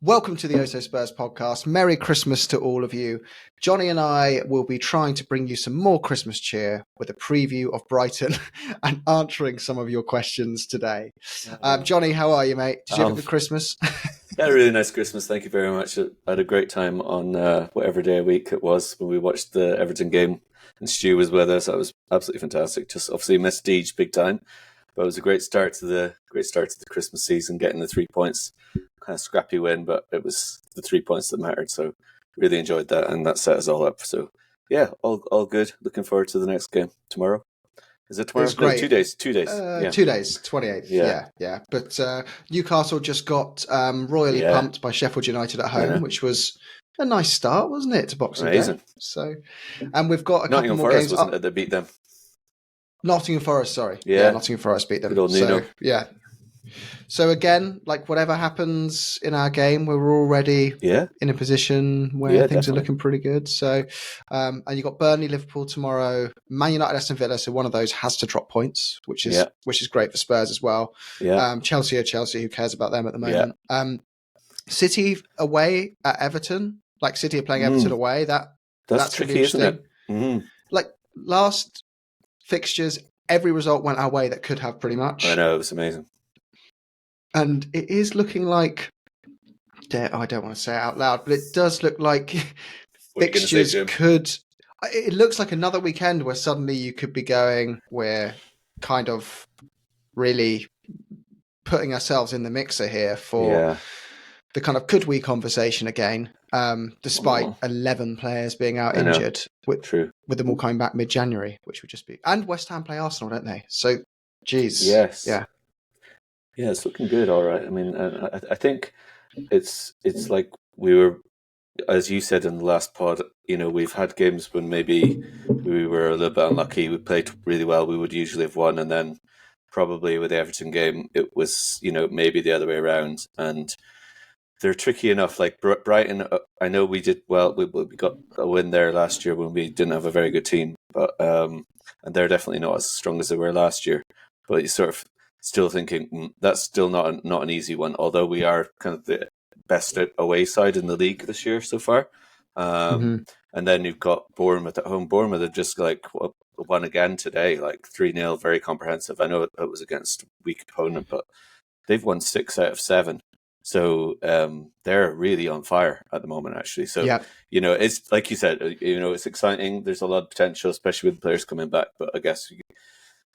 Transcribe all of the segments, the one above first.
Welcome to the Oso Spurs podcast. Merry Christmas to all of you. Johnny and I will be trying to bring you some more Christmas cheer with a preview of Brighton and answering some of your questions today. Johnny, how are you, mate? Did you have a good Christmas? Yeah, a really nice Christmas. Thank you very much. I had a great time on whatever day of week it was when we watched the Everton game, and Stu was with us. That was absolutely fantastic. Just obviously missed Deej big time, but it was a great start to the Christmas season, getting the 3 points. Kind of scrappy win, but it was the 3 points that mattered. So really enjoyed that, and that set us all up. So yeah, all good. Looking forward to the next game tomorrow. Is it tomorrow? It's great. No, 2 days. 2 days. 2 days, 28th. Yeah. But Newcastle just got royally pumped by Sheffield United at home, which was a nice start, wasn't it, to Boxing Day? So, and we've got a couple more games. Wasn't it that beat them? Nottingham Forest, sorry. Yeah, Nottingham Forest beat them. Good old Nuno. So again, like whatever happens in our game, we're already in a position where things are looking pretty good. So, and you've got Burnley, Liverpool tomorrow, Man United, Aston Villa. So one of those has to drop points, which is great for Spurs as well. Chelsea, who cares about them at the moment? City away at Everton, like City are playing Everton away. That's tricky, isn't it? Mm-hmm. Like last fixtures, every result went our way that could have pretty much. I know, it was amazing. And it is looking like, I don't want to say it out loud, but it does look like fixtures could... It looks like another weekend where suddenly you could be going, we're kind of really putting ourselves in the mixer here for the kind of could we conversation again, despite 11 players being out injured, with them all coming back mid-January, which would just be... And West Ham play Arsenal, don't they? So, geez. Yes. Yeah. Yeah, it's looking good. All right. I mean, I think it's like we were, as you said in the last pod. We've had games when maybe we were a little bit unlucky. We played really well. We would usually have won, and then probably with the Everton game, it was maybe the other way around. And they're tricky enough. Like Brighton, I know we did well. We got a win there last year when we didn't have a very good team, but and they're definitely not as strong as they were last year. But you sort of still thinking that's still not an easy one, although we are kind of the best away side in the league this year so far. And then you've got Bournemouth at home. Bournemouth have just won again today, like 3-0, very comprehensive. I know it was against a weak opponent, but they've won 6 out of 7. So they're really on fire at the moment, actually. So, it's like you said, it's exciting. There's a lot of potential, especially with players coming back. But I guess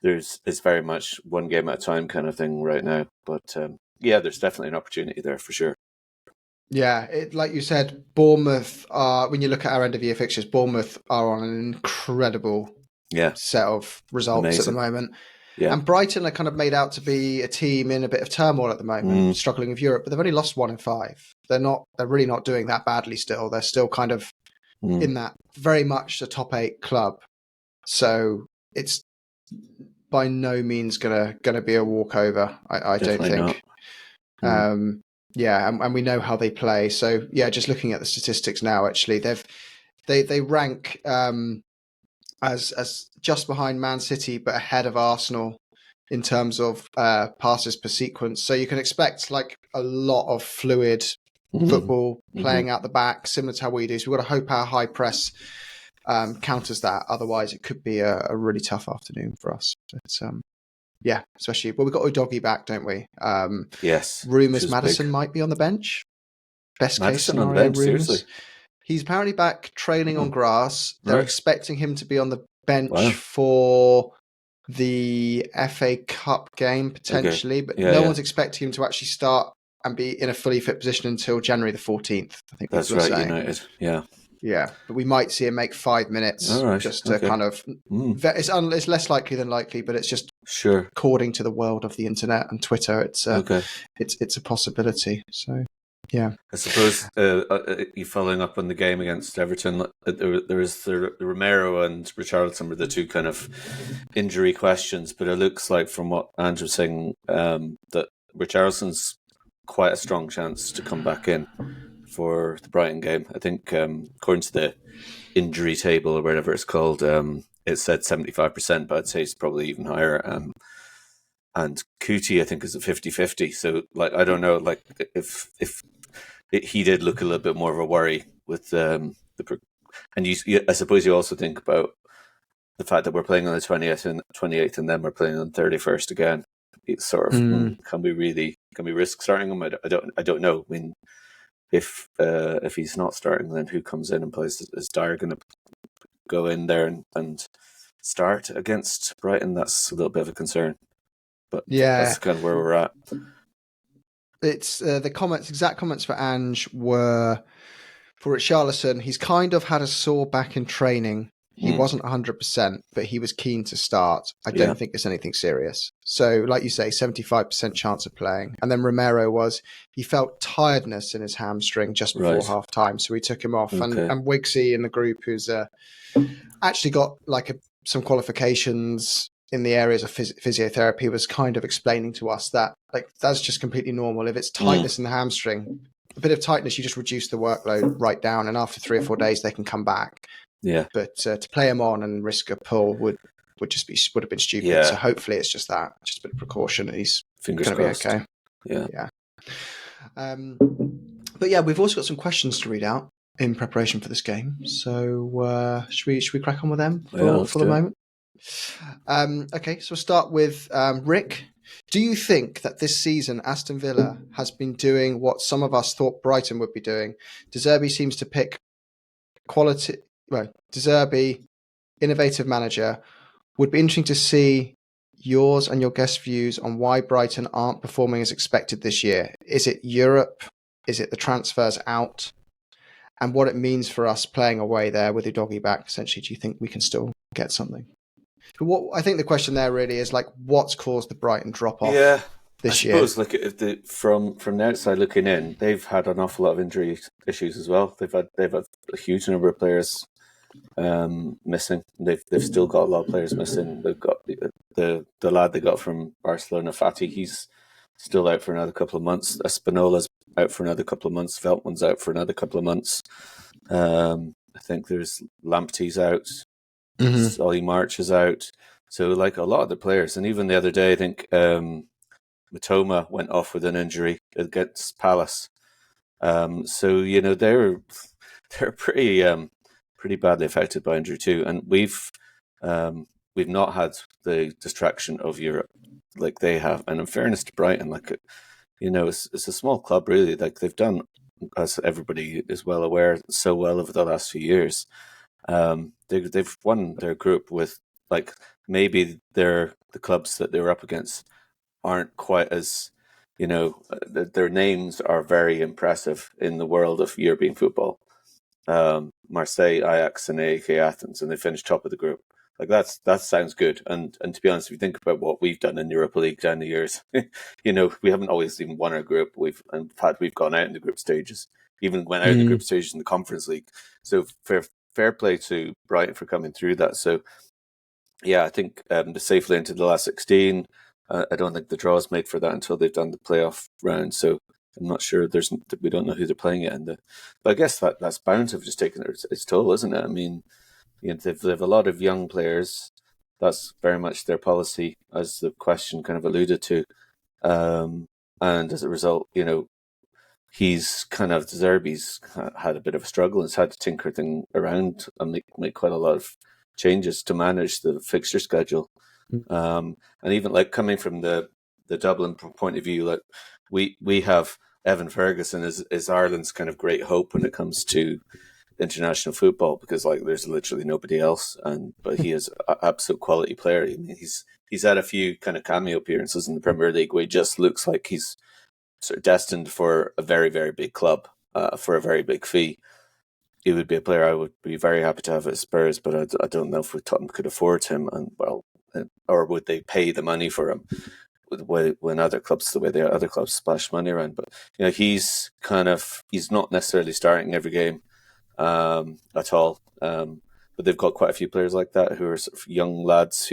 it's very much one game at a time kind of thing right now. But there's definitely an opportunity there for sure. Yeah, like you said, Bournemouth are, when you look at our end of year fixtures, Bournemouth are on an incredible set of results at the moment. Yeah. And Brighton are kind of made out to be a team in a bit of turmoil at the moment, struggling with Europe, but they've only lost 1 in 5. They're really not doing that badly still. They're still kind of in that very much the top 8 club. So it's by no means gonna be a walkover. I don't think. And we know how they play. So just looking at the statistics now, actually, they rank as just behind Man City, but ahead of Arsenal in terms of passes per sequence. So you can expect like a lot of fluid football playing out the back, similar to how we do. So we've got to hope our high press counters that. Otherwise, it could be a really tough afternoon for us. But, especially, we've got Udogie back, don't we? Yes. Rumours Maddison might be on the bench. Best case scenario, on the bench, seriously. He's apparently back training on grass. They're expecting him to be on the bench for the FA Cup game, potentially, but no one's expecting him to actually start and be in a fully fit position until January the 14th, I think that's right, saying. United, Yeah, but we might see him make 5 minutes just to kind of... It's less likely than likely, but it's just according to the world of the internet and Twitter, it's a possibility. So, yeah. I suppose you following up on the game against Everton, there is the Romero and Richarlison were the two kind of injury questions, but it looks like from what Ange was saying that Richarlison's quite a strong chance to come back in for the Brighton game. I think according to the injury table or whatever it's called, it said 75%, but I'd say it's probably even higher. And Kuti, I think, is a 50-50. So, I don't know, if he did look a little bit more of a worry with and I suppose you also think about the fact that we're playing on the 28th and then we're playing on the 31st again. It's sort of can we risk starting him? I don't know. I mean, if he's not starting, then who comes in and plays? Is Dyer going to go in there and start against Brighton? That's a little bit of a concern. But that's kind of where we're at. It's the exact comments for Ange were for Richarlison. He's kind of had a sore back in training. He wasn't 100%, but he was keen to start. I don't think it's anything serious. So, like you say, 75% chance of playing. And then Romero he felt tiredness in his hamstring just before half time, so we took him off. Okay. And Wigsy in the group, who's actually got some qualifications in the areas of physiotherapy, was kind of explaining to us that that's just completely normal. If it's tightness in the hamstring, a bit of tightness, you just reduce the workload right down, and after 3 or 4 days they can come back. Yeah. But to play him on and risk a pull would have been stupid. Yeah. So hopefully it's just a bit of precaution, and he's going to be okay. Yeah. But yeah, we've also got some questions to read out in preparation for this game. So should we crack on with them for the moment? Okay, so we'll start with Rick. Do you think that this season Aston Villa has been doing what some of us thought Brighton would be doing? De Zerbi seems to pick quality. Well, De Zerbi, innovative manager. Would be interesting to see yours and your guest views on why Brighton aren't performing as expected this year. Is it Europe? Is it the transfers out? And what it means for us playing away there with Udogie back, essentially, do you think we can still get something? What I think the question there really is what's caused the Brighton drop off this year? I suppose from the outside looking in, they've had an awful lot of injury issues as well. They've had a huge number of players missing. They've still got a lot of players missing. They've got the lad they got from Barcelona, Fati. He's still out for another couple of months. Espinola's out for another couple of months. Veltman's out for another couple of months. I think there's Lamptey's out. Solly March is out. So a lot of the players, and even the other day, I think Matoma went off with an injury against Palace. So they're pretty badly affected by injury too, and we've not had the distraction of Europe like they have. And in fairness to Brighton, it's a small club really. They've done, as everybody is well aware, so well over the last few years. They've won their group with maybe the clubs that they were up against aren't quite as their names are very impressive in the world of European football. Marseille, Ajax, and AEK Athens, and they finished top of the group. That sounds good. And to be honest, if you think about what we've done in Europa League down the years, we haven't always even won our group. We've gone out in the group stages, even went out in the group stages in the Conference League. So fair play to Brighton for coming through that. So yeah, I think they're safely into the last 16. I don't think the draw is made for that until they've done the playoff round. So I'm not sure. We don't know who they're playing yet. But I guess that's bound to have just taken its toll, isn't it? I mean, they have a lot of young players. That's very much their policy, as the question kind of alluded to. And as a result, he's kind of, De Zerbi's had a bit of a struggle and has had to tinker things around and make quite a lot of changes to manage the fixture schedule. And even coming from the Dublin point of view, we have Evan Ferguson is Ireland's kind of great hope when it comes to international football, because there's literally nobody else, but he is an absolute quality player. I mean, he's had a few kind of cameo appearances in the Premier League where he just looks like he's sort of destined for a very, very big club for a very big fee. He would be a player I would be very happy to have at Spurs, but I don't know if Tottenham could afford him, or would they pay the money for him when other clubs, the way the other clubs splash money around. But he's not necessarily starting every game at all. But they've got quite a few players like that who are sort of young lads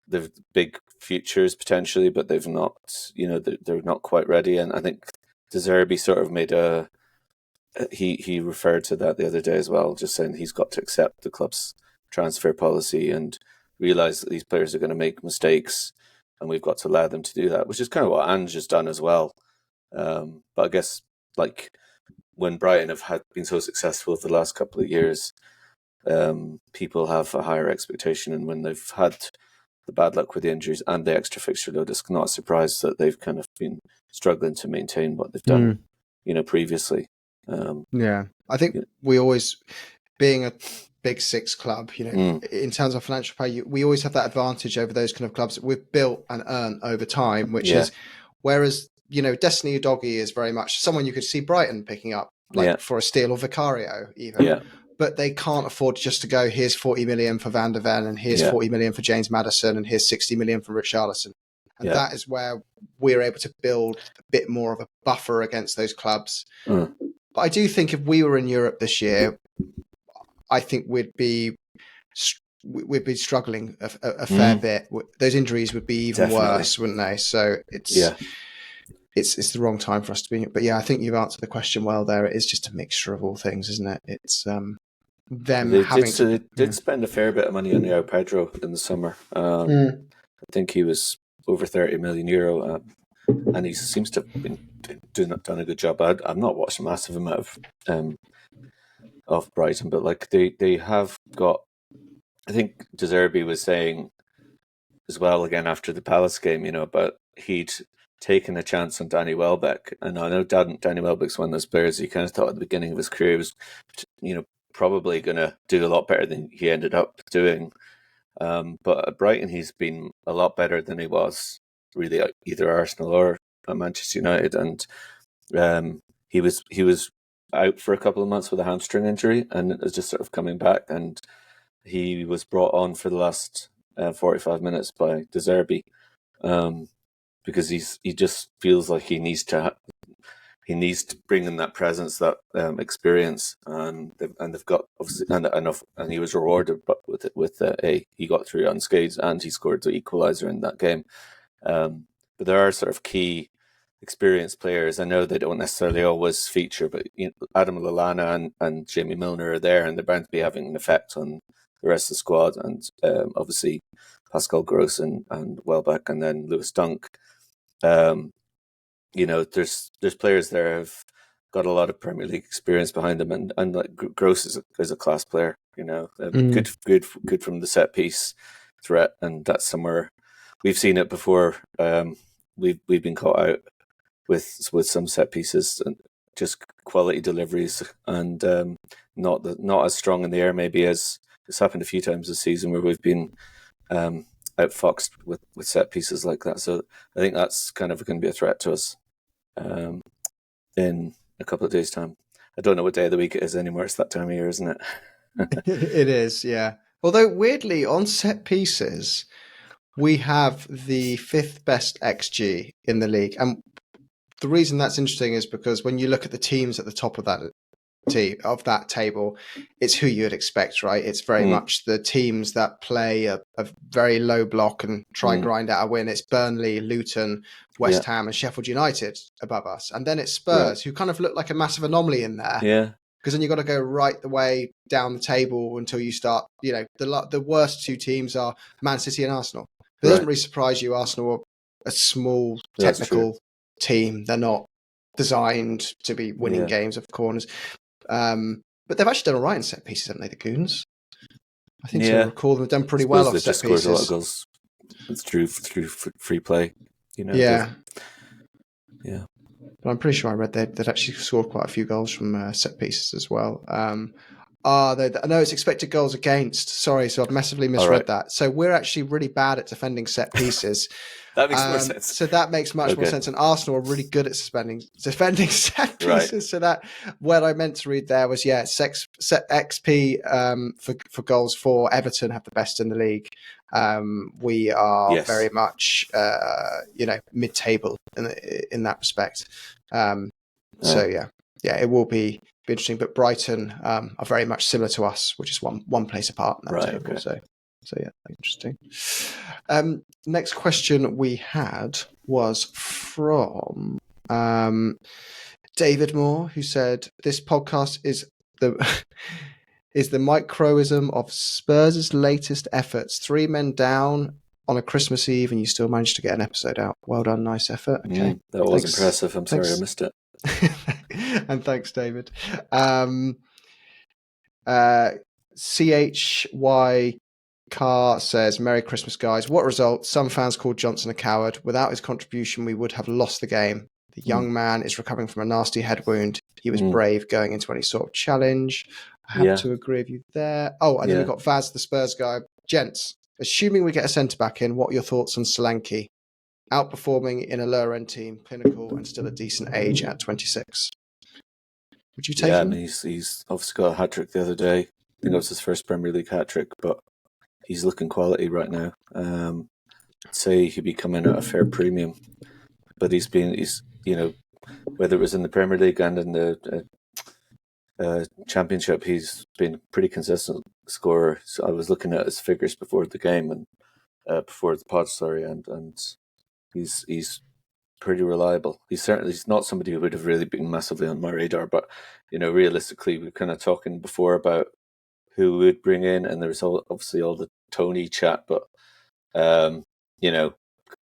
they've big futures potentially, but they've not, they're not quite ready. And I think De Zerbi sort of made he referred to that the other day as well, just saying he's got to accept the club's transfer policy and realise that these players are going to make mistakes, and we've got to allow them to do that, which is kind of what Ange has done as well. But I guess when Brighton have been so successful for the last couple of years, people have a higher expectation, and when they've had the bad luck with the injuries and the extra fixture load, it's not a surprise that they've kind of been struggling to maintain what they've done, previously. I think we always, being a Big Six club, in terms of financial pay, we always have that advantage over those kind of clubs that we've built and earned over time, which is, whereas, Destiny Udogie is very much someone you could see Brighton picking up, for a steal, or Vicario even. Yeah. But they can't afford just to go, here's 40 million for Van der Ven, and here's 40 million for James Maddison, and here's 60 million for Richarlison. And that is where we're able to build a bit more of a buffer against those clubs. But I do think if we were in Europe this year, I think we'd be struggling a fair bit. Those injuries would be even worse, wouldn't they? So it's the wrong time for us to be. But I think you've answered the question well there. It is just a mixture of all things, isn't it? It's they did spend a fair bit of money on João Pedro in the summer. I think he was over €30 million, and he seems to have been done a good job. I've not watched a massive amount of Brighton, but they have got. I think De Zerbi was saying as well again after the Palace game, about he'd taken a chance on Danny Welbeck, and I know Danny Welbeck's one of those players he kind of thought at the beginning of his career he was, probably going to do a lot better than he ended up doing. But at Brighton, he's been a lot better than he was really at either Arsenal or at Manchester United, and he was out for a couple of months with a hamstring injury, and it was just sort of coming back, and he was brought on for the last 45 minutes by De Zerbi, because he just feels like he needs to bring in that presence, that experience, and they've got obviously enough, and he was rewarded with he got through unscathed, and he scored the equaliser in that game. But there are sort of key experienced players. I know they don't necessarily always feature, but Adam Lallana and Jamie Milner are there, and they're bound to be having an effect on the rest of the squad, and obviously Pascal Gross and Welbeck, and then Lewis Dunk. There's players there who've got a lot of Premier League experience behind them, and like Gross is a class player. Good from the set piece threat, and that's somewhere we've seen it before. We've been caught out with some set pieces and just quality deliveries, and not as strong in the air maybe as it's happened a few times this season where we've been outfoxed with set pieces like that. So I think that's kind of going to be a threat to us in a couple of days' time. I don't know what day of the week it is anymore. It's that time of year, isn't it? It is, yeah. Although weirdly, on set pieces, we have the 5th best XG in the league. And the reason that's interesting is because when you look at the teams at the top of that table, it's who you'd expect, right? It's very much the teams that play a very low block and try and grind out a win. It's Burnley, Luton, West Ham, and Sheffield United above us. And then it's Spurs, who kind of look like a massive anomaly in there. Yeah. Because then you've got to go right the way down the table until you start, the worst two teams are Man City and Arsenal. It doesn't really surprise you. Arsenal are a small technical team. They're not designed to be winning games of corners. But they've actually done all right in set pieces, haven't they, the Goons? I think so. I recall them have done pretty well off set pieces. A lot of goals through free play. Yeah. But I'm pretty sure I read they'd actually scored quite a few goals from set pieces as well. No, it's expected goals against. Sorry, so I've massively misread that. So we're actually really bad at defending set pieces. That makes more sense. So that makes much more sense. And Arsenal are really good at defending set pieces. Right. So that what I meant to read there was set XP for goals for Everton have the best in the league. We are very much mid-table in that respect. It will be interesting. But Brighton are very much similar to us, which is one place apart in that table. Okay. So interesting. Next question we had was from David Moore, who said, "This podcast is the microism of Spurs' latest efforts. 3 men down on a Christmas Eve, and you still managed to get an episode out. Well done, nice effort." Okay, that was impressive. I'm sorry I missed it. And thanks, David. CHY Carr says, Merry Christmas, guys. What result? Some fans called Johnson a coward. Without his contribution, we would have lost the game. The young man is recovering from a nasty head wound. He was brave going into any sort of challenge. I have to agree with you there. Oh, and then we've got Vaz, the Spurs guy. Gents, assuming we get a centre-back in, what are your thoughts on Solanke? Outperforming in a lower-end team, clinical, and still at decent age at 26. Would you take him? I mean, he's obviously got a hat-trick the other day. I think it was his first Premier League hat-trick, but he's looking quality right now. I'd say he'd be coming at a fair premium. But he's whether it was in the Premier League and in the Championship, he's been pretty consistent scorer. So I was looking at his figures before the game and before the pod, and he's pretty reliable. He's not somebody who would have really been massively on my radar, but realistically, we were kind of talking before about who we would bring in, and there's obviously all the Tony chat, but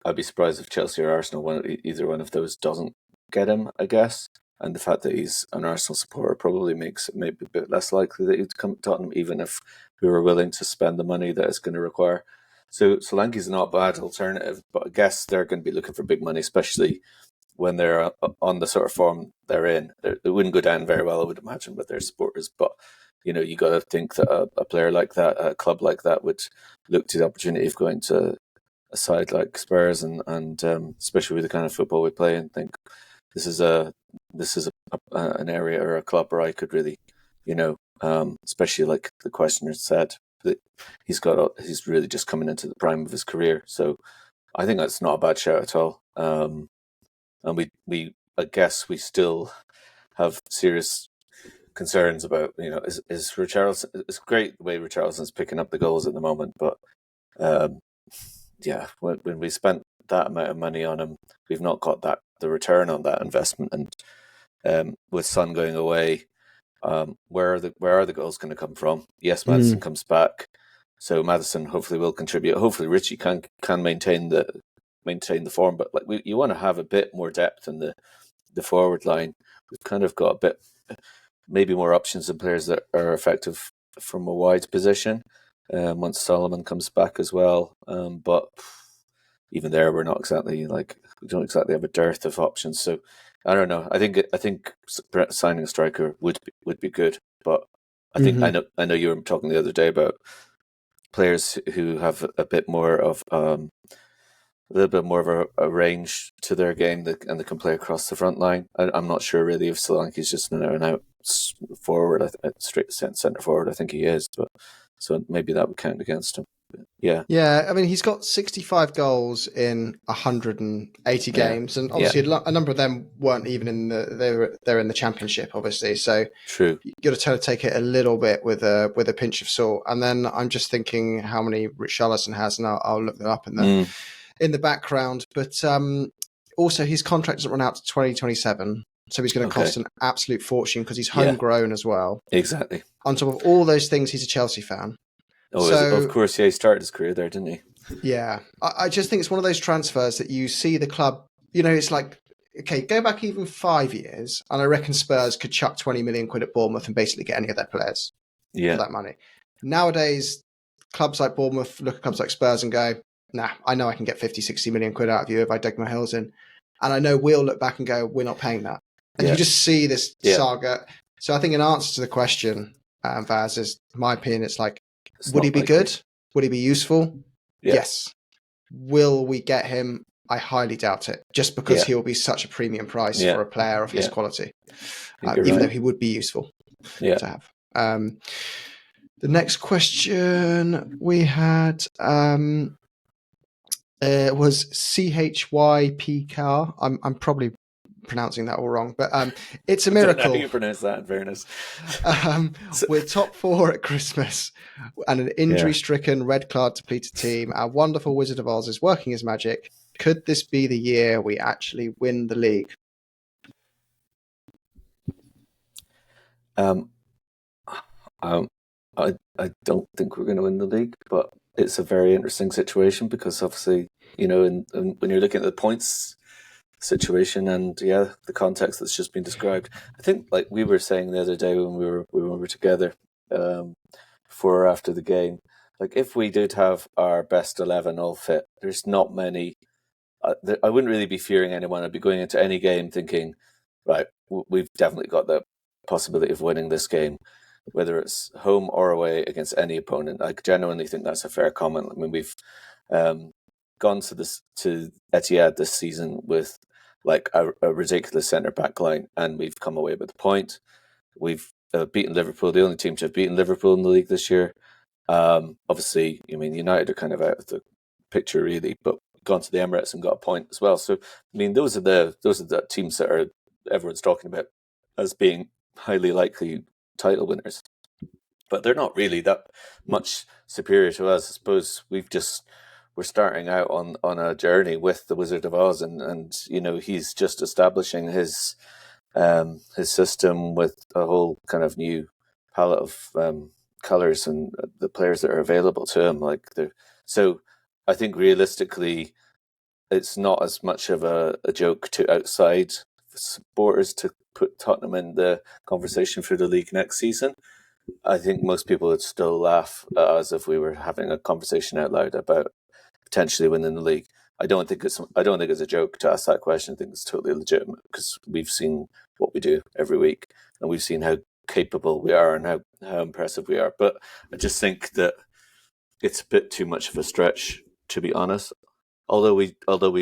I'd be surprised if Chelsea or Arsenal, either one of those doesn't get him, I guess. And the fact that he's an Arsenal supporter probably makes it maybe a bit less likely that he'd come to Tottenham, even if we were willing to spend the money that it's going to require. So Solanke's not a bad alternative, but I guess they're going to be looking for big money, especially when they're on the sort of form they're in. They wouldn't go down very well, I would imagine, with their supporters. But, you got to think that a player like that, a club like that, would look to the opportunity of going to a side like Spurs and especially with the kind of football we play, and think this is an area or a club where I could really, especially like the questioner said, that he's really just coming into the prime of his career. So I think that's not a bad shout at all. And we I guess we still have serious concerns about, is Richarlison. It's great the way Richarlison's picking up the goals at the moment, but when we spent that amount of money on him, we've not got the return on that investment. And with Son going away, where are the goals going to come from? Yes, Maddison comes back, so Maddison hopefully will contribute. Hopefully Richie can maintain the form, but you want to have a bit more depth in the forward line. We've kind of got a bit, maybe more options and players that are effective from a wide position. Once Solomon comes back as well, but even there, we don't exactly have a dearth of options. So I don't know. I think signing a striker would be good, but I think I know you were talking the other day about players who have a bit more of a little bit more of a range to their game and they can play across the front line. I'm not sure really if Solanke's just an out and out forward, straight centre forward. I think he is, but so maybe that would count against him. Yeah. Yeah, I mean, he's got 65 goals in 180 games, and obviously a number of them weren't even in they're in the Championship, obviously. So true, you got to take it a little bit with a pinch of salt. And then I'm just thinking how many Richarlison has, and I'll look that up in the background. But also his contract doesn't run out to 2027, so he's going to cost an absolute fortune because he's homegrown as well. Exactly. On top of all those things, he's a Chelsea fan. Oh, so, of course, he started his career there, didn't he? Yeah. I just think it's one of those transfers that you see the club, it's like, okay, go back even 5 years, and I reckon Spurs could chuck 20 million quid at Bournemouth and basically get any of their players for that money. Nowadays, clubs like Bournemouth look at clubs like Spurs and go, nah, I know I can get 50, 60 million quid out of you if I dig my heels in. And I know we'll look back and go, we're not paying that. And you just see this saga. So I think in answer to the question, Vaz, is my opinion, it's like, would he be good? Would he be useful? Yeah. Yes. Will we get him? I highly doubt it, just because he'll be such a premium price for a player of his quality, even though he would be useful to have. The next question we had was CHYPK. I'm probably pronouncing that all wrong, but it's a miracle. I don't know how you pronounce that, in fairness. We're top 4 at Christmas and an injury-stricken, red card depleted team. Our wonderful Wizard of Oz is working his magic. Could this be the year we actually win the league? I don't think we're going to win the league, but it's a very interesting situation because obviously, when you're looking at the points situation and the context that's just been described. I think, like we were saying the other day when we were together, before or after the game, like if we did have our best 11 all fit, there's not many. I wouldn't really be fearing anyone. I'd be going into any game thinking, right, we've definitely got the possibility of winning this game, whether it's home or away against any opponent. I genuinely think that's a fair comment. I mean, we've gone to Etihad this season with like a ridiculous centre back line, and we've come away with a point. We've beaten Liverpool, the only team to have beaten Liverpool in the league this year. Obviously, I mean, United are kind of out of the picture really, but gone to the Emirates and got a point as well. So, I mean, those are the teams that everyone's talking about as being highly likely title winners. But they're not really that much superior to us. I suppose we're starting out on a journey with the Wizard of Oz, and he's just establishing his system with a whole kind of new palette of colors and the players that are available to him. So I think realistically, it's not as much of a joke to outside supporters to put Tottenham in the conversation for the league next season. I think most people would still laugh at us if we were having a conversation out loud about potentially winning the league. I don't think it's a joke to ask that question. I think it's totally legitimate because we've seen what we do every week and we've seen how capable we are and how impressive we are. But I just think that it's a bit too much of a stretch, to be honest. Although we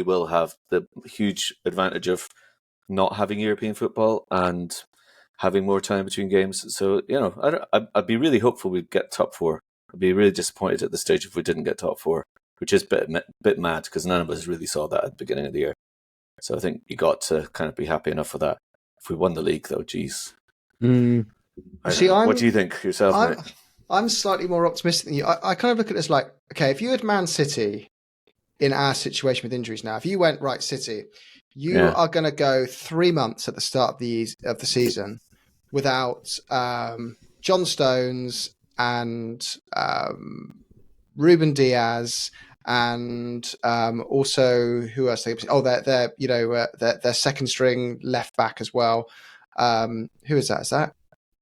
will have the huge advantage of not having European football and having more time between games. So, I'd be really hopeful we'd get top four. I'd be really disappointed at this stage if we didn't get top four, which is a bit mad because none of us really saw that at the beginning of the year. So I think you got to kind of be happy enough for that. If we won the league, though, geez. What do you think yourself, mate? I'm slightly more optimistic than you. I kind of look at this like, okay, if you had Man City in our situation with injuries now, if you went, right, City, you are going to go 3 months at the start of the season without John Stones and Ruben Diaz and also who else? Their second string left back as well. Who is that? Is that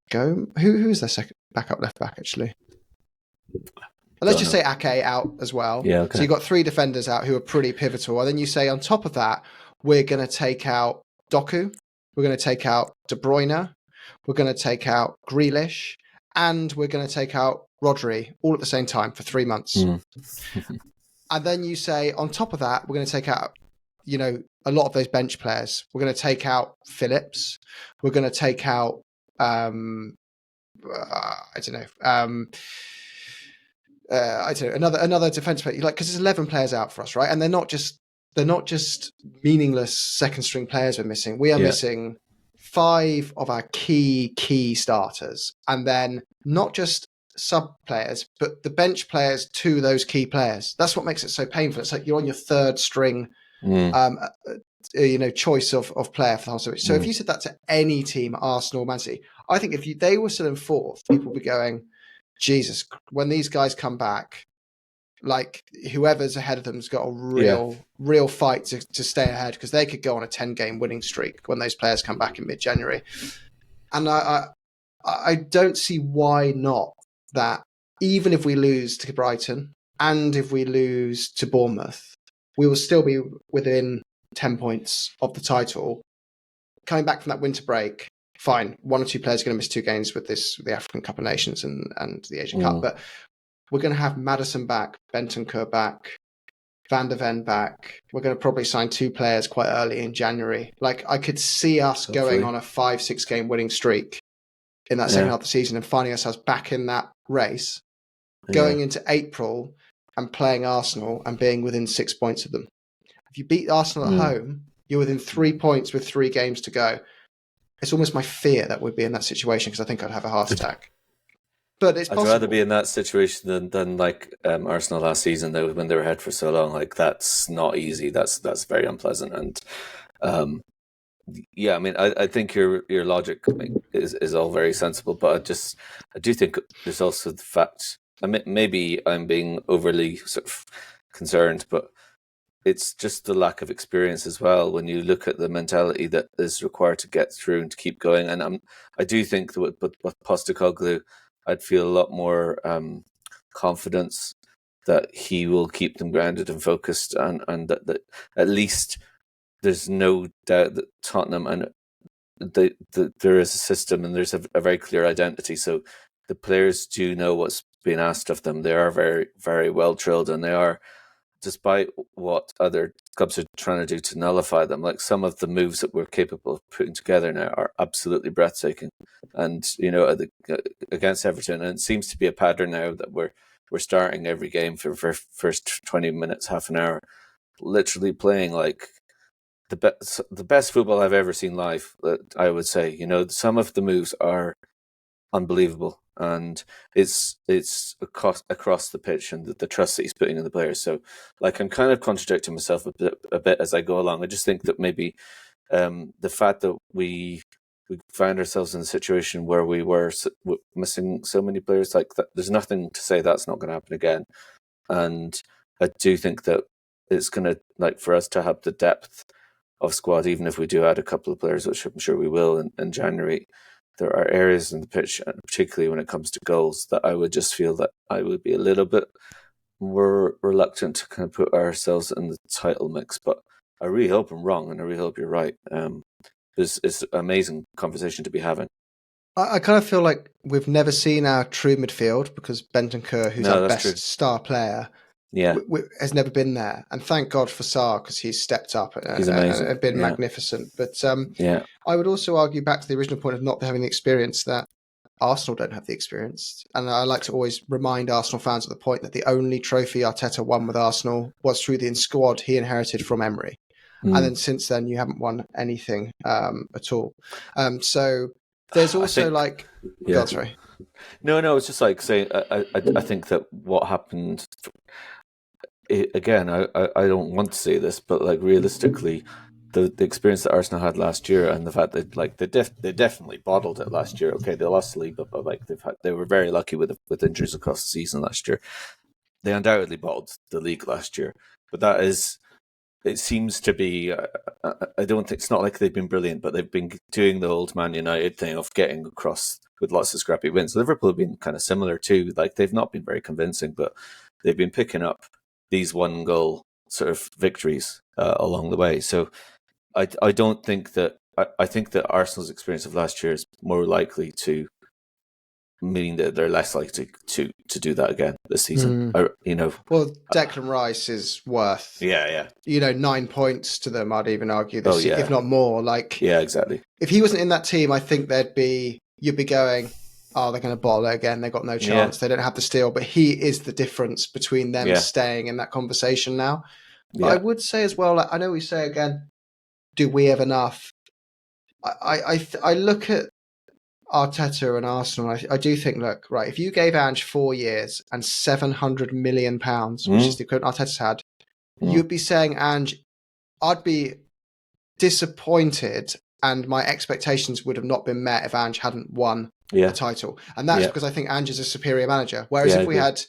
Go? Who is their second backup left back actually? Let's just say Ake out as well. Yeah, okay. So you've got 3 defenders out who are pretty pivotal. And then you say on top of that, we're going to take out Doku. We're going to take out De Bruyne. We're going to take out Grealish. And we're going to take out Rodri all at the same time for 3 months. And then you say on top of that, we're going to take out, a lot of those bench players. We're going to take out Phillips. We're going to take out, I don't know, another defense player, because there's 11 players out for us, right? And they're not just meaningless second string players we're missing. We are missing 5 of our key starters, and then not just sub players, but the bench players to those key players. That's what makes it so painful. It's like you're on your third string, choice of player for the whole series. So if you said that to any team, Arsenal, Man City, I think if they were still in fourth, people would be going, Jesus, when these guys come back, like whoever's ahead of them's got a real fight to stay ahead, because they could go on a 10-game winning streak when those players come back in mid-January. And I don't see why not that, even if we lose to Brighton and if we lose to Bournemouth, we will still be within 10 points of the title. Coming back from that winter break, fine, 1 or 2 players are going to miss 2 games with the African Cup of Nations and the Asian Cup, but we're going to have Maddison back, Bentancur back, Van der Ven back. We're going to probably sign 2 players quite early in January. Like, I could see us going on a 5-6 game winning streak in that second half of the season and finding ourselves back in that race, going into April and playing Arsenal and being within 6 points of them. If you beat Arsenal at home, you're within 3 points with 3 games to go. It's almost my fear that we'd be in that situation, because I think I'd have a heart attack. But it's possible. I'd rather be in that situation than like Arsenal last season, though, when they were ahead for so long. Like, that's not easy. That's very unpleasant. And I mean, I think your logic is all very sensible, but I do think there's also the fact. I mean, maybe I'm being overly sort of concerned, but it's just the lack of experience as well. When you look at the mentality that is required to get through and to keep going, and I do think that with Postecoglou, I'd feel a lot more confidence that he will keep them grounded and focused, and that at least there's no doubt that Tottenham and there is a system and there's a very clear identity. So the players do know what's being asked of them. They are very, very well drilled, and they are, despite what other clubs are trying to do to nullify them, like some of the moves that we're capable of putting together now are absolutely breathtaking. And against Everton, and it seems to be a pattern now that we're starting every game for first 20 minutes, half an hour, literally playing like the best football I've ever seen live. I would say, some of the moves are unbelievable, and it's across the pitch, and the trust that he's putting in the players. So, like, I'm kind of contradicting myself a bit as I go along. I just think that maybe the fact that we found ourselves in a situation where we were missing so many players, like that, there's nothing to say that's not going to happen again. And I do think that it's going to, like, for us to have the depth of squad, even if we do add a couple of players, which I'm sure we will in January, there are areas in the pitch, and particularly when it comes to goals, that I would just feel that I would be a little bit more reluctant to kind of put ourselves in the title mix. But I really hope I'm wrong, and I really hope you're right. It's an amazing conversation to be having. I kind of feel like we've never seen our true midfield, because Bentancur, who's our best star player, has never been there. And thank God for Sarr, because he's stepped up and been magnificent. But I would also argue, back to the original point of not having the experience, that Arsenal don't have the experience. And I like to always remind Arsenal fans of the point that the only trophy Arteta won with Arsenal was through the squad he inherited from Emery. And then since then, you haven't won anything at all. So there's also God, sorry. No, it's just like saying, I think that what happened, again, I don't want to say this, but like realistically, the experience that Arsenal had last year, and the fact that like they definitely bottled it last year. Okay, they lost the league, but like they were very lucky with injuries across the season last year. They undoubtedly bottled the league last year, but that is, it seems to be, I don't think, it's not like they've been brilliant, but they've been doing the old Man United thing of getting across with lots of scrappy wins. Liverpool have been kind of similar too. Like, they've not been very convincing, but they've been picking up these one goal sort of victories along the way. So I don't think that, I think that Arsenal's experience of last year is more likely to meaning that they're less likely to do that again this season. Well, Declan Rice is worth 9 points to them, I'd even argue this, if not more. Like, exactly. If he wasn't in that team, I think you'd be going, oh, they're going to bottle it again, they've got no chance, they don't have the steal. But he is the difference between them staying in that conversation now. But I would say as well, like, I know we say again, do we have enough? I look at Arteta and Arsenal, I do think, look, right, if you gave Ange 4 years and £700 million, which is the equivalent Arteta's had, you'd be saying, Ange, I'd be disappointed, and my expectations would have not been met if Ange hadn't won the title. And that's because I think Ange is a superior manager. Whereas if we had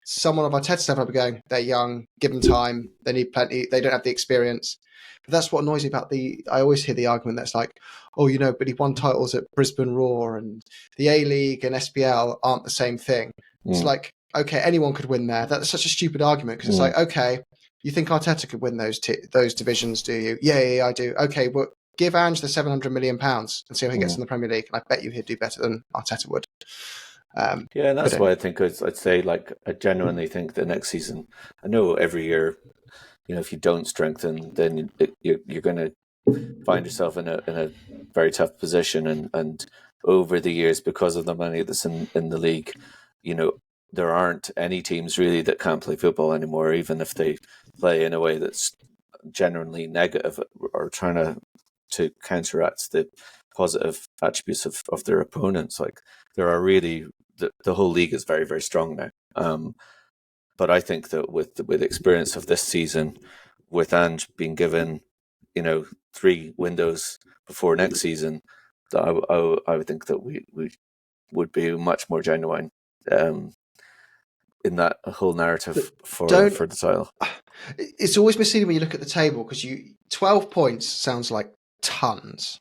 someone of Arteta's level, I'd be going, they're young, give them time, they need plenty, they don't have the experience. But that's what annoys me about I always hear the argument that's like, oh, but he won titles at Brisbane Roar, and the A-League and SPL aren't the same thing. It's like, okay, anyone could win there. That's such a stupid argument, because it's like, okay, you think Arteta could win those divisions, do you? Yeah, I do. Okay, well, give Ange the £700 million and see how he gets in the Premier League. And I bet you he'd do better than Arteta would. And that's why I think I'd say, like, I genuinely think the next season, I know every year, if you don't strengthen, then you're going to find yourself in a very tough position. And over the years, because of the money that's in the league, there aren't any teams really that can't play football anymore, even if they play in a way that's generally negative or trying to counteract the positive attributes of their opponents. Like, there are really, the whole league is very, very strong now. But I think that with the experience of this season, with Ange being given, 3 windows before next season, that I would think that we would be much more genuine in that whole narrative for the title. It's always misleading when you look at the table because 12 points sounds like tons,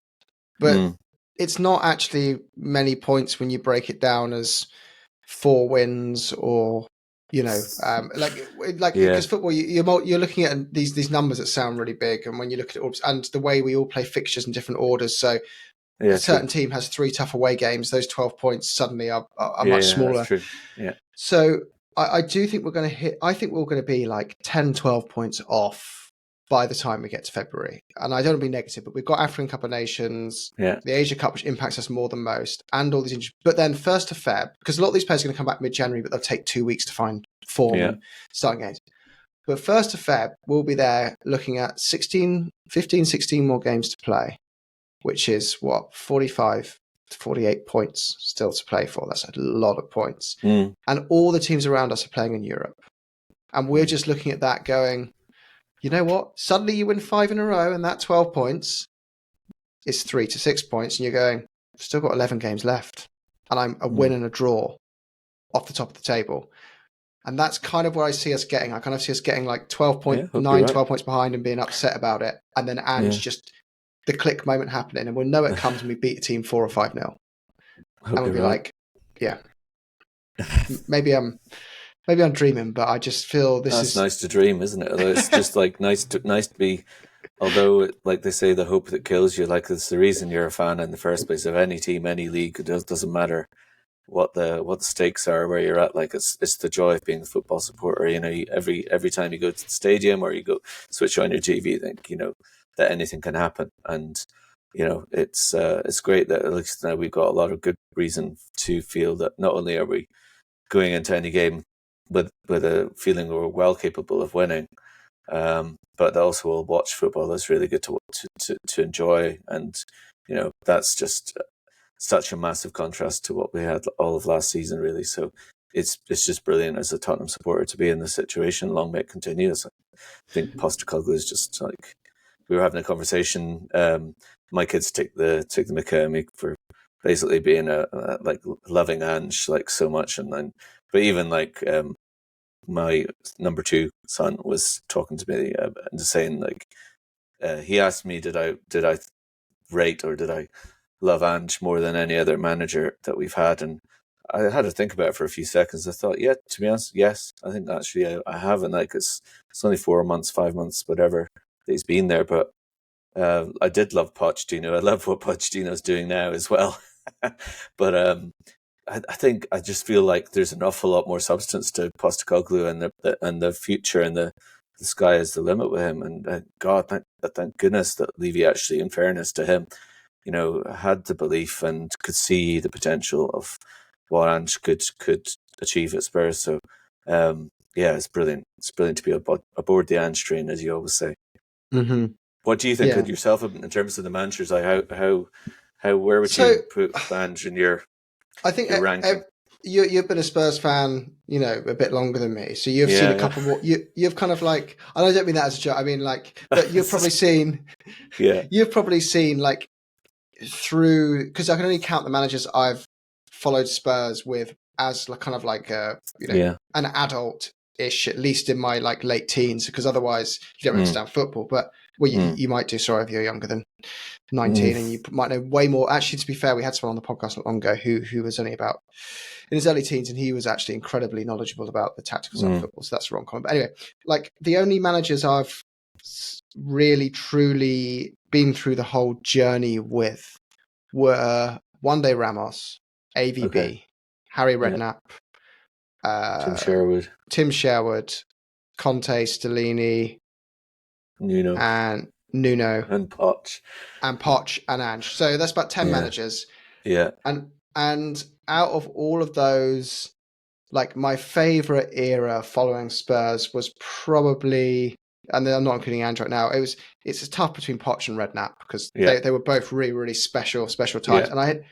but it's not actually many points when you break it down as 4 wins or because football you're looking at these numbers that sound really big, and when you look at it and the way we all play fixtures in different orders, so a certain team has 3 tough away games, those 12 points suddenly are much smaller. That's true. Yeah. So I do think we're going to hit. I think we're going to be like 10, 12 points off by the time we get to February. And I don't want to be negative, but we've got African Cup of Nations, the Asia Cup, which impacts us more than most, and all these injuries. But then 1st of Feb, because a lot of these players are going to come back mid-January, but they'll take 2 weeks to find form and start games. But 1st of Feb, we'll be there looking at 16 more games to play, which is 45 to 48 points still to play for. That's a lot of points. And all the teams around us are playing in Europe. And we're just looking at that going, you know what? Suddenly you win 5 in a row and that 12 points is 3 to 6 points. And you're going, I've still got 11 games left. And I'm a win and a draw off the top of the table. And that's kind of where I see us getting. I kind of see us getting like 12 points behind and being upset about it. And then Ange just the click moment happening. And we'll know it comes when we beat a team 4 or 5-0. And we'll be like, maybe I'm dreaming, but I just feel that's nice to dream, isn't it? It's just like nice to be. Although, like they say, the hope that kills you. Like it's the reason you're a fan in the first place of any team, any league. It doesn't matter what the stakes are, where you're at. Like it's the joy of being a football supporter. You know, every time you go to the stadium or you go switch on your TV, you think that anything can happen, and it's great that at least now we've got a lot of good reason to feel that not only are we going into any game with a feeling we're well capable of winning, but also we'll watch football that's really good to enjoy, and that's just such a massive contrast to what we had all of last season, really. So it's just brilliant as a Tottenham supporter to be in this situation. Long may it continue. I think Postecoglou is just like, we were having a conversation. My kids take the mick out of me for basically being like loving Ange like so much, but even like my number 2 son was talking to me and saying like he asked me did I rate or did I love Ange more than any other manager that we've had, and I had to think about it for a few seconds. I thought, to be honest, yes, I think actually I have, and like it's only 4 months, 5 months, whatever that he's been there, but I did love Pochettino. I love what Pochettino's doing now as well. But I think I just feel like there's an awful lot more substance to Postecoglou and the future, and the sky is the limit with him. And God, thank goodness that Levy actually, in fairness to him, had the belief and could see the potential of what Ange could achieve at Spurs. So it's brilliant. It's brilliant to be aboard the Ange train, as you always say. Mm-hmm. What do you think of yourself in terms of the managers? Like how where would you put Ange in your? I think your ranking? You've been a Spurs fan, a bit longer than me. So you've seen a couple more. You've kind of like, and I don't mean that as a joke. I mean like, but you've probably seen. You've probably seen like through, because I can only count the managers I've followed Spurs with as like kind of like an adult-ish, at least in my like late teens, because otherwise you don't understand football. But you might do. Sorry if you're younger than 19 and you might know way more. Actually, to be fair, we had someone on the podcast not long ago who was only about in his early teens, and he was actually incredibly knowledgeable about the tactical side of football. So that's the wrong comment. But anyway, like the only managers I've really truly been through the whole journey with were Juande Ramos, AVB, Harry Redknapp, Tim Sherwood, Conte, Stellini, Nuno and Poch and Ange. So that's about 10 managers. Yeah. And out of all of those, like my favorite era following Spurs was probably, and I'm not including Ange right now, it's tough between Poch and Redknapp because they were both really, really special times. And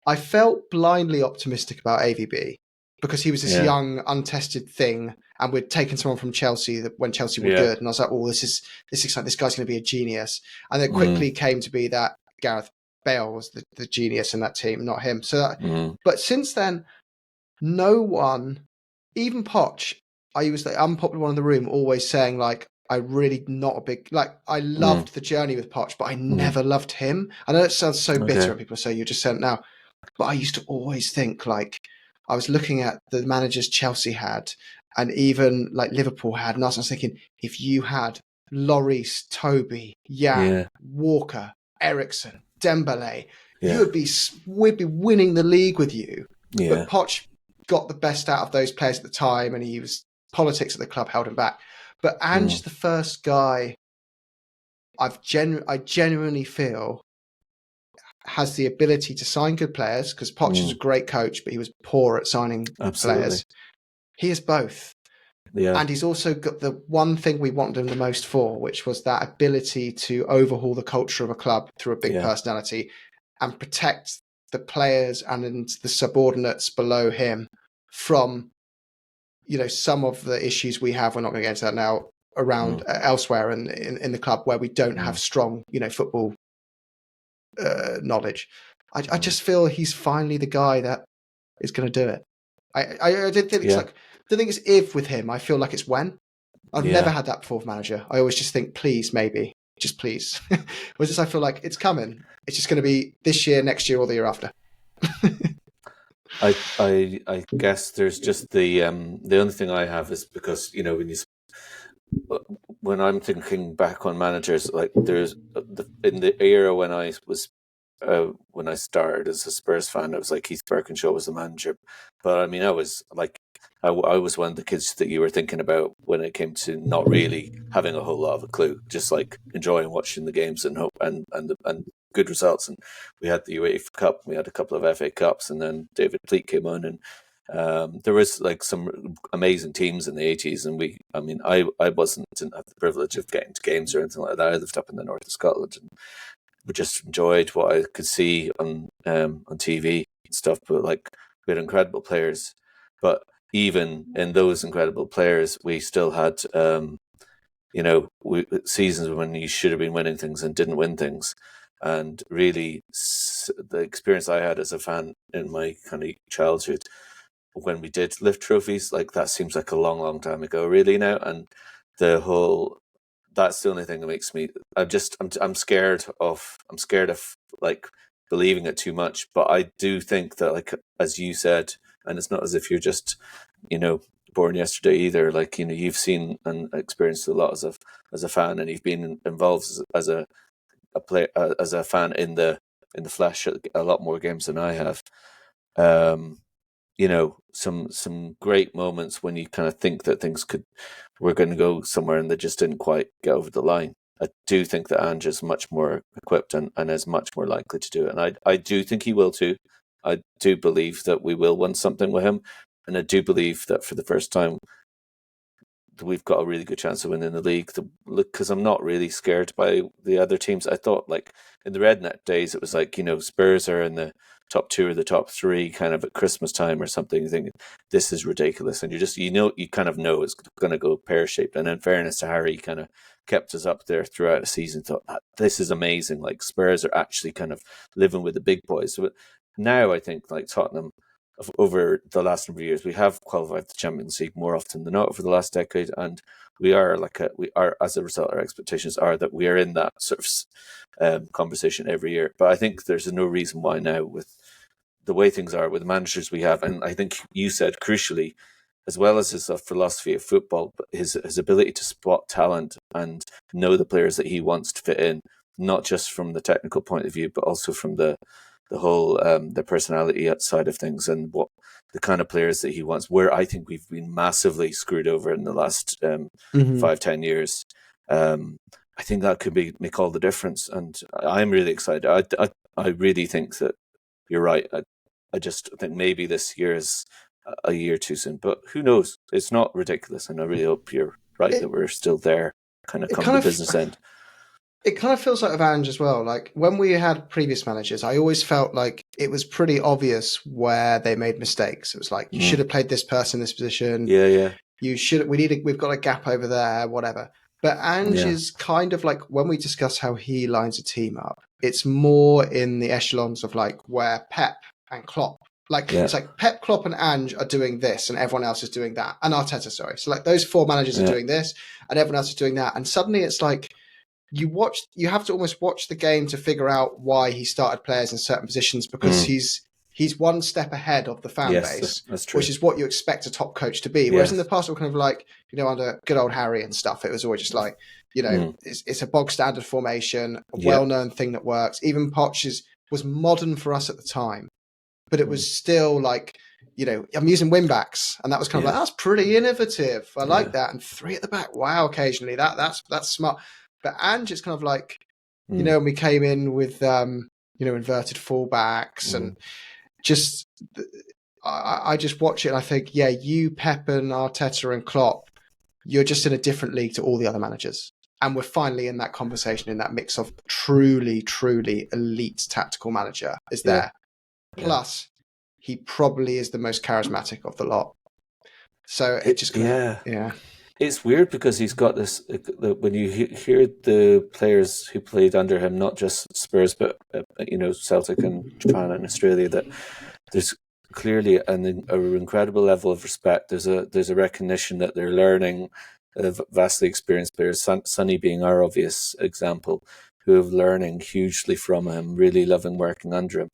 I felt blindly optimistic about AVB because he was this young, untested thing, and we'd taken someone from Chelsea when Chelsea were good, and I was like, "Oh, this is exciting. This guy's going to be a genius." And it quickly came to be that Gareth Bale was the genius in that team, not him. So, but since then, no one even Poch, I was the unpopular one in the room, always saying like, I really not a big like. I loved the journey with Poch, but I never loved him. I know it sounds so bitter when people say you're just sent now, but I used to always think like I was looking at the managers Chelsea had, and even like Liverpool had, and I was thinking if you had Lloris, Toby, Yang, Walker, Ericsson, Dembele, we'd be winning the league with you. But Poch got the best out of those players at the time, and he was politics at the club held him back. But Ange is the first guy I genuinely feel has the ability to sign good players, because Poch is a great coach, but he was poor at signing players. He is both. Yeah. And he's also got the one thing we wanted him the most for, which was that ability to overhaul the culture of a club through a big personality and protect the players and the subordinates below him from, some of the issues we have. We're not going to get into that now around elsewhere in the club where we don't have strong, football knowledge. I just feel he's finally the guy that is going to do it. I didn't think it's like, the thing is, if with him, I feel like it's when. I've never had that before with manager. I always just think, please, maybe, just please. Whereas this, I feel like it's coming. It's just going to be this year, next year, or the year after. I guess there's just the only thing I have is because when I'm thinking back on managers, like there's in the era when I started as a Spurs fan, it was like Keith Birkinshaw was the manager. But I mean, I was one of the kids that you were thinking about when it came to not really having a whole lot of a clue, just like enjoying watching the games and hope and good results. And we had the UEFA Cup, we had a couple of FA Cups, and then David Pleat came on, and there was like some amazing teams in the 80s. And I didn't have the privilege of getting to games or anything like that. I lived up in the north of Scotland, and we just enjoyed what I could see on TV and stuff. But like, we had incredible players, but even in those incredible players, we still had seasons when you should have been winning things and didn't win things. And really, the experience I had as a fan in my kind of childhood, when we did lift trophies, like that seems like a long, long time ago, really now. And that's the only thing that makes me. I'm scared of like believing it too much. But I do think that, like as you said, and it's not as if you're just, born yesterday either. Like, you've seen and experienced a lot as a fan, and you've been involved as a player, as a fan in the flesh at a lot more games than I have. Some great moments when you kind of think that things were going to go somewhere and they just didn't quite get over the line. I do think that Ange is much more equipped and is much more likely to do it. And I do think he will too. I do believe that we will win something with him. And I do believe that for the first time, we've got a really good chance of winning the league. Because I'm not really scared by the other teams. I thought, like, in the Rednet days, it was like, Spurs are in the top 2 or the top 3 kind of at Christmas time or something. You think, this is ridiculous. And you kind of know it's going to go pear-shaped. And in fairness to Harry, kind of kept us up there throughout the season. Thought, this is amazing. Like, Spurs are actually kind of living with the big boys. So now I think, like, Tottenham, over the last number of years, we have qualified the Champions League more often than not over the last decade, and we are as a result, our expectations are that we are in that sort of conversation every year. But I think there's no reason why now, with the way things are, with the managers we have, and I think you said crucially, as well as his philosophy of football, but his ability to spot talent and know the players that he wants to fit in, not just from the technical point of view, but also from the whole the personality side of things, and what the kind of players that he wants, where I think we've been massively screwed over in the last 5-10 years. I think that could make all the difference, and I'm really excited. I really think that you're right. I just think maybe this year is a year too soon, but who knows? It's not ridiculous, and I really hope you're right that we're still there, kind of come the business end. It kind of feels like with Ange as well. Like, when we had previous managers, I always felt like it was pretty obvious where they made mistakes. It was like, you should have played this person in this position. Yeah. We've got a gap over there, whatever. But Ange is kind of like, when we discuss how he lines a team up, it's more in the echelons of like where Pep and Klopp Like Yeah. it's like Pep, Klopp, and Ange are doing this, and everyone else is doing that. And Arteta, sorry. So like those four managers are doing this, and everyone else is doing that. And suddenly it's like you have to almost watch the game to figure out why he started players in certain positions, because he's one step ahead of the fan base, that's true. which is what you expect a top coach to be. Whereas in the past, we're kind of like, under good old Harry and stuff, it was always just like, it's a bog standard formation, a well-known thing that works. Even Poch was modern for us at the time, but it was still like, I'm using wing backs, and that was kind of like, that's pretty innovative. I like that. And three at the back, wow, occasionally that's smart. But Ange, it's kind of like, when we came in with inverted fullbacks and just, I just watch it and I think, you, Pep and Arteta and Klopp, you're just in a different league to all the other managers. And we're finally in that conversation, in that mix of truly, truly elite tactical manager is there. Plus, he probably is the most charismatic of the lot. So it just It's weird because he's got this. When you hear the players who played under him, not just Spurs, but Celtic and Japan and Australia, that there's clearly an incredible level of respect. There's a recognition that they're learning. Vastly experienced players, Sonny being our obvious example, who are learning hugely from him, really loving working under him.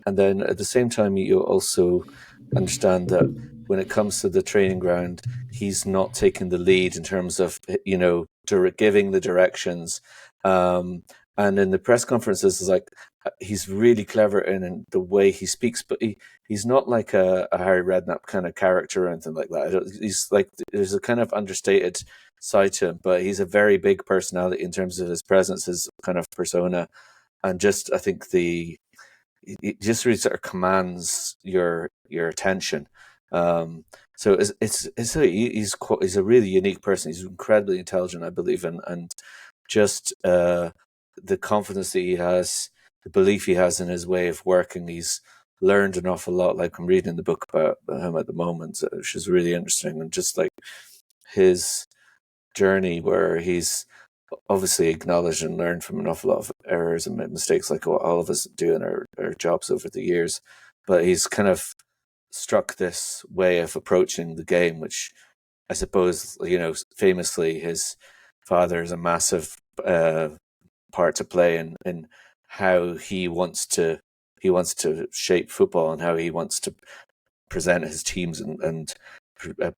And then at the same time, you also understand that when it comes to the training ground, he's not taking the lead in terms of, giving the directions. And in the press conferences, it's like he's really clever in the way he speaks, but he's not like a Harry Redknapp kind of character or anything like that. He's like, there's a kind of understated side to him, but he's a very big personality in terms of his presence, his kind of persona, and just I think he just really sort of commands your attention. So he's a really unique person. He's incredibly intelligent, I believe, and just the confidence that he has, the belief he has in his way of working. He's learned an awful lot. Like I'm reading the book about him at the moment, which is really interesting, and just like his journey where he's obviously acknowledged and learned from an awful lot of errors and mistakes like what all of us do in our jobs over the years. But he's kind of struck this way of approaching the game, which I suppose, famously his father is a massive part to play in how he wants to shape football and how he wants to present his teams and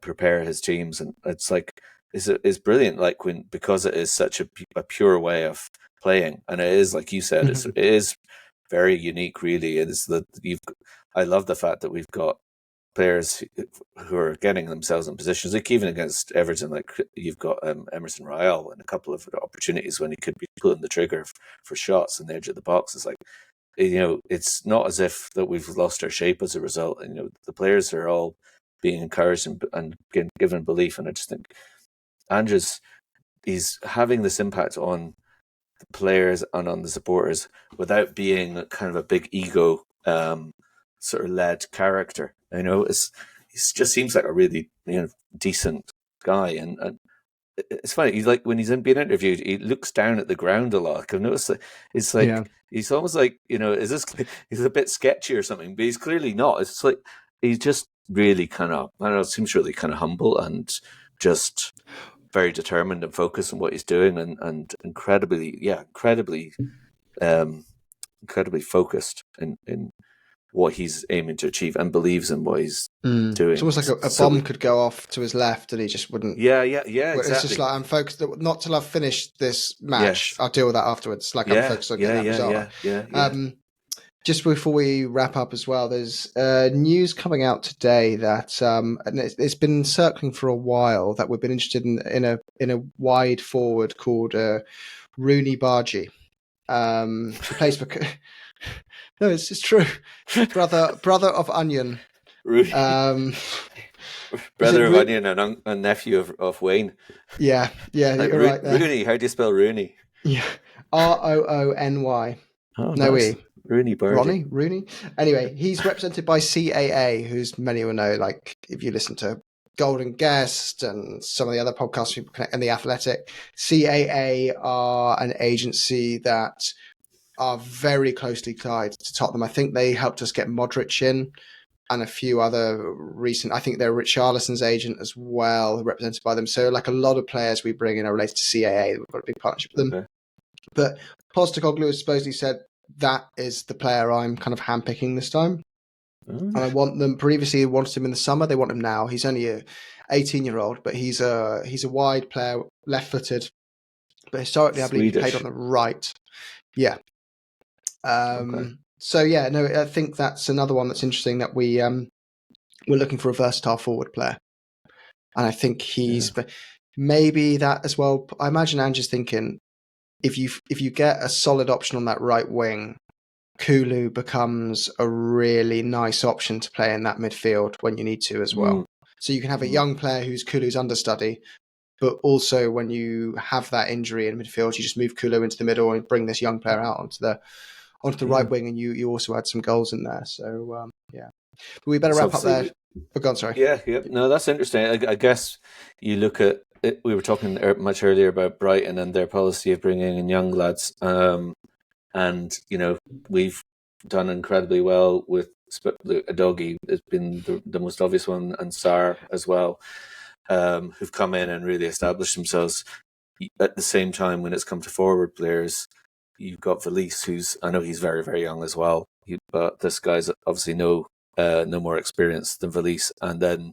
prepare his teams. And it's like, is brilliant, like because it is such a pure way of playing, and it is, like you said, it is very unique. Really, it is I love the fact that we've got players who are getting themselves in positions, like even against Everton, like you've got Emerson Royale in a couple of opportunities when he could be pulling the trigger for shots on the edge of the box. It's like, it's not as if that we've lost our shape as a result. And the players are all being encouraged and given belief, and I just think he's having this impact on the players and on the supporters without being kind of a big ego sort of led character. He just seems like a really decent guy, and it's funny. He's like, when he's being interviewed, he looks down at the ground a lot. I've noticed that it's like he's almost like, he's a bit sketchy or something, but he's clearly not. It's like he's just really kind of, I don't know, seems really kind of humble and just very determined and focused on what he's doing, and incredibly focused in what he's aiming to achieve and believes in what he's doing. It's almost like a bomb could go off to his left and he just wouldn't. Yeah, exactly. It's just like, I'm focused, not till I've finished this match. Yes. I'll deal with that afterwards. Like I'm focused on getting that result. Yeah. Just before we wrap up as well, there's news coming out today that and it's been circling for a while, that we've been interested in a wide forward called Rooney Bargy. He plays for. No, it's true. Brother of Onion. Rooney. Brother of Onion and nephew of Wayne. Yeah, like you're right there. Rooney, how do you spell Rooney? Yeah, Roony. Oh, no nice. E. Rooney Bargy. Rooney. Anyway, he's represented by CAA, who's many will know, like if you listen to Golden Guest and some of the other podcasts and The Athletic. CAA are an agency that are very closely tied to Tottenham. I think they helped us get Modric in and a few other recent. I think they're Richarlison's agent as well, represented by them. So like a lot of players we bring in are related to CAA. We've got a big partnership with them. But Postecoglou has supposedly said that is the player I'm kind of handpicking this time. And I want them. Previously, wanted him in the summer. They want him now. He's only a 18-year-old, but he's a wide player, left-footed. But historically, I believe he played on the right. Yeah. So yeah, no, I think that's another one that's interesting that we're looking for a versatile forward player, and I think he's maybe that as well. I imagine Ange is thinking if you get a solid option on that right wing, Kulu becomes a really nice option to play in that midfield when you need to as well. So you can have a young player who's Kulu's understudy, but also when you have that injury in midfield, you just move Kulu into the middle and bring this young player out onto the right wing, and you also had some goals in there. So but we better wrap up there. Oh, God, sorry. Yeah. No, that's interesting. I guess you look at it, we were talking much earlier about Brighton and their policy of bringing in young lads, and we've done incredibly well with Adogi. Has been the most obvious one, and Sarr as well, who've come in and really established themselves. At the same time, when it's come to forward players, you've got Valise, I know he's very, very young as well, but this guy's obviously no more experience than Valise. And then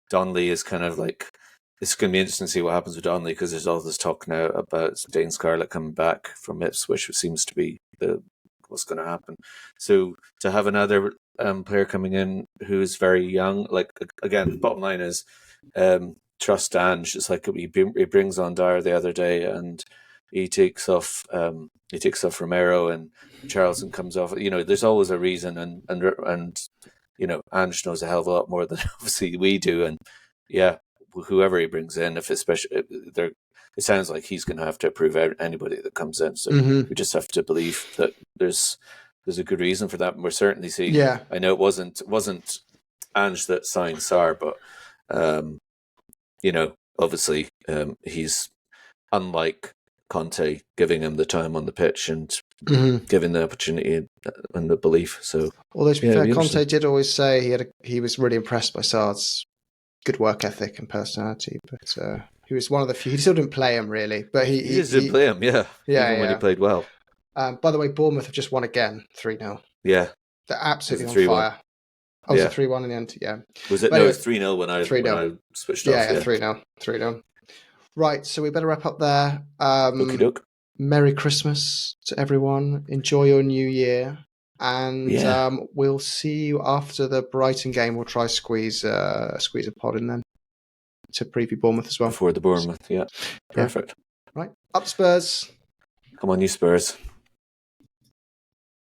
Donnelly is kind of like, it's going to be interesting to see what happens with Donnelly, because there's all this talk now about Dane Scarlett coming back from Ipswich, which seems to be what's going to happen. So to have another player coming in who is very young, like, again, the bottom line is trust Ange. It's like he brings on Dyer the other day, and he takes off Romero, and Charlton comes off. There's always a reason, and Ange knows a hell of a lot more than obviously we do. And whoever he brings in, it sounds like he's going to have to approve anybody that comes in. So we just have to believe that there's a good reason for that, and we're certainly seeing. Yeah, I know it wasn't Ange that signed Sarr, but obviously he's, unlike Conte, giving him the time on the pitch and giving the opportunity and the belief. So, although to be fair, Conte did always say he was really impressed by Sarr's good work ethic and personality, but he was one of the few. He still didn't play him really, but he didn't play him. Even when he played well. By the way, Bournemouth have just won again, 3-0. Yeah, they're absolutely on fire. Oh, was it 3-1 in the end? Yeah. Was it? No, it was 3-0 when I switched off. Yeah, 3-0. Right, so we better wrap up there. Okie doke. Merry Christmas to everyone. Enjoy your new year. And we'll see you after the Brighton game. We'll try squeeze a pod in then to preview Bournemouth as well. Before the Bournemouth, yeah. Perfect. Right, up Spurs. Come on, you Spurs.